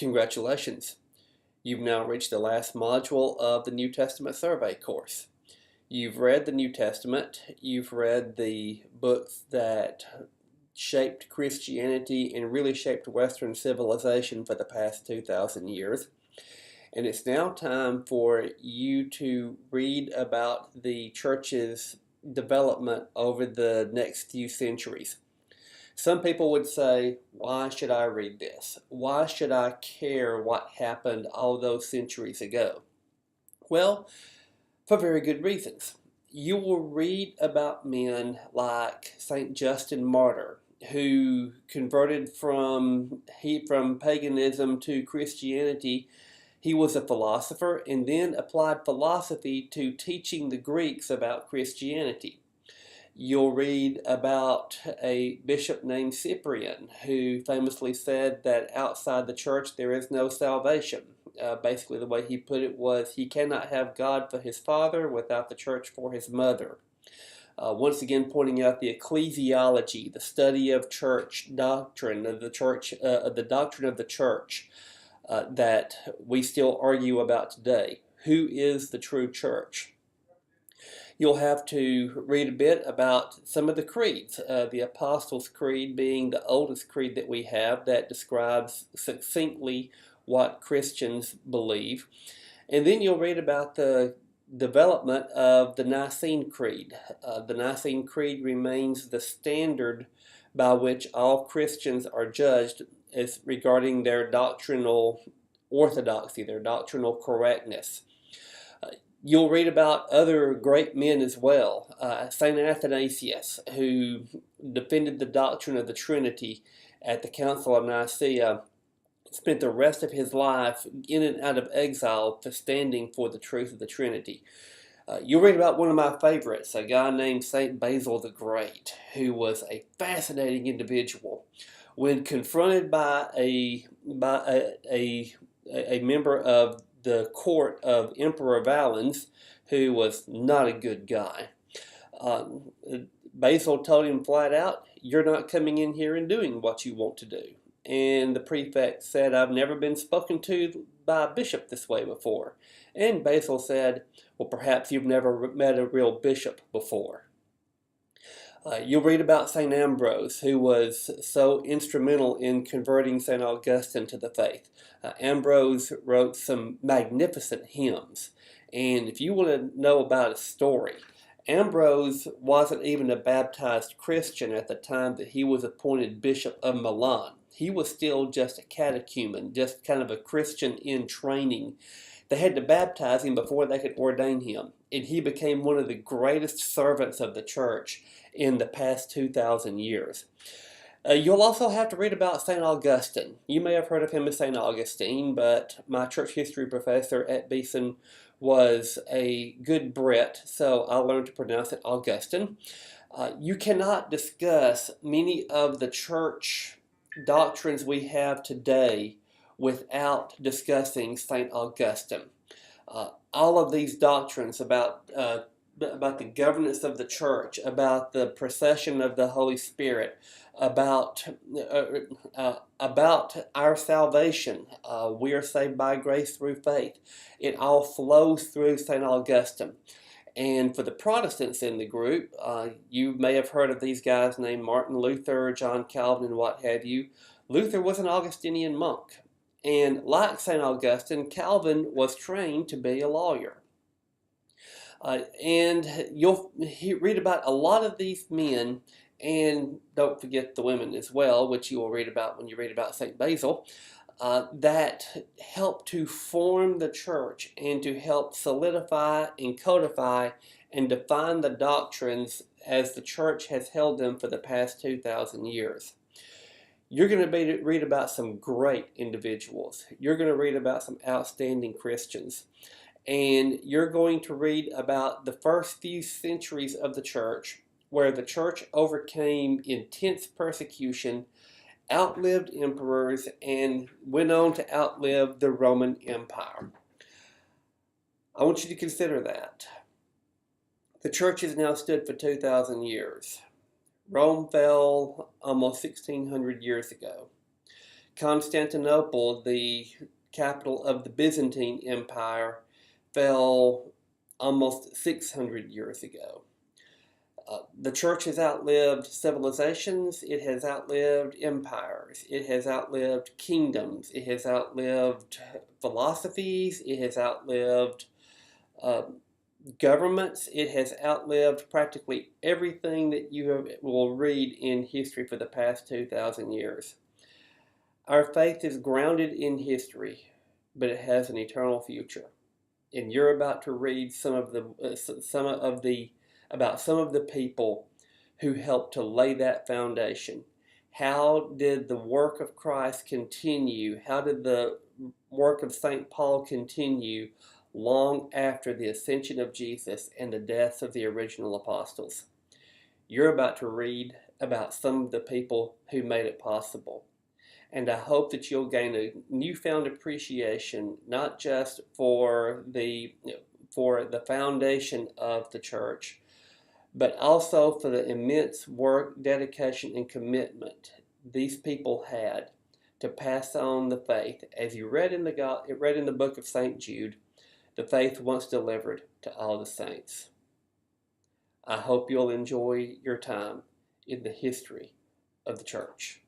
Congratulations! You've now reached the last module of the New Testament Survey course. You've read the New Testament, you've read the books that shaped Christianity and really shaped Western civilization for the past 2,000 years. And it's now time for you to read about the church's development over the next few centuries. Some people would say, why should I read this? Why should I care what happened all those centuries ago? Well, for very good reasons. You will read about men like St. Justin Martyr, who converted from paganism to Christianity. He was a philosopher and then applied philosophy to teaching the Greeks about Christianity. You'll read about a bishop named Cyprian, who famously said that outside the church there is no salvation. Basically, the way he put it was, he cannot have God for his father without the church for his mother. Once again, pointing out the ecclesiology, the study of church doctrine, of the church, the doctrine of the church that we still argue about today. Who is the true church? You'll have to read a bit about some of the creeds, the Apostles' Creed being the oldest creed that we have that describes succinctly what Christians believe. And then you'll read about the development of the Nicene Creed. The Nicene Creed remains the standard by which all Christians are judged as regarding their doctrinal orthodoxy, their doctrinal correctness. You'll read about other great men as well. St. Athanasius, who defended the doctrine of the Trinity at the Council of Nicaea, spent the rest of his life in and out of exile for standing for the truth of the Trinity. You'll read about one of my favorites, a guy named St. Basil the Great, who was a fascinating individual. When confronted by a member of the court of Emperor Valens, who was not a good guy, Basil told him flat out, "You're not coming in here and doing what you want to do." And the prefect said, "I've never been spoken to by a bishop this way before." And Basil said, "Well, perhaps you've never met a real bishop before." You'll read about St. Ambrose, who was so instrumental in converting St. Augustine to the faith. Ambrose wrote some magnificent hymns. And if you want to know about a story, Ambrose wasn't even a baptized Christian at the time that he was appointed Bishop of Milan. He was still just a catechumen, just kind of a Christian in training. They had to baptize him before they could ordain him. And he became one of the greatest servants of the church in the past 2,000 years. You'll also have to read about St. Augustine. You may have heard of him as St. Augustine, but my church history professor at Beeson was a good Brit, so I learned to pronounce it Augustine. You cannot discuss many of the church doctrines we have today without discussing St. Augustine. All of these doctrines about the governance of the church, about the procession of the Holy Spirit, about our salvation, we are saved by grace through faith. It all flows through St. Augustine. And for the Protestants in the group, you may have heard of these guys named Martin Luther, John Calvin, and what have you. Luther was an Augustinian monk. And like St. Augustine, Calvin was trained to be a lawyer. And you'll read about a lot of these men, and don't forget the women as well, which you will read about when you read about St. Basil, that help to form the church and to help solidify and codify and define the doctrines as the church has held them for the past 2,000 years. You're going to read about some great individuals. You're going to read about some outstanding Christians. And you're going to read about the first few centuries of the church, where the church overcame intense persecution, outlived emperors, and went on to outlive the Roman Empire. I want you to consider that. The church has now stood for 2,000 years. Rome fell almost 1,600 years ago. Constantinople, the capital of the Byzantine Empire, fell almost 600 years ago. The church has outlived civilizations, it has outlived empires, it has outlived kingdoms, it has outlived philosophies, it has outlived uh, governments, it has outlived practically everything that will read in history for the past 2,000 years. Our faith is grounded in history, but it has an eternal future. And you're about to read some of the about some of the people who helped to lay that foundation. How did the work of Christ continue? How did the work of St. Paul continue long after the ascension of Jesus and the deaths of the original apostles? You're about to read about some of the people who made it possible. And I hope that you'll gain a newfound appreciation, not just for the foundation of the church, but also for the immense work, dedication, and commitment these people had to pass on the faith. As you read in the book of St. Jude, the faith once delivered to all the saints. I hope you'll enjoy your time in the history of the church.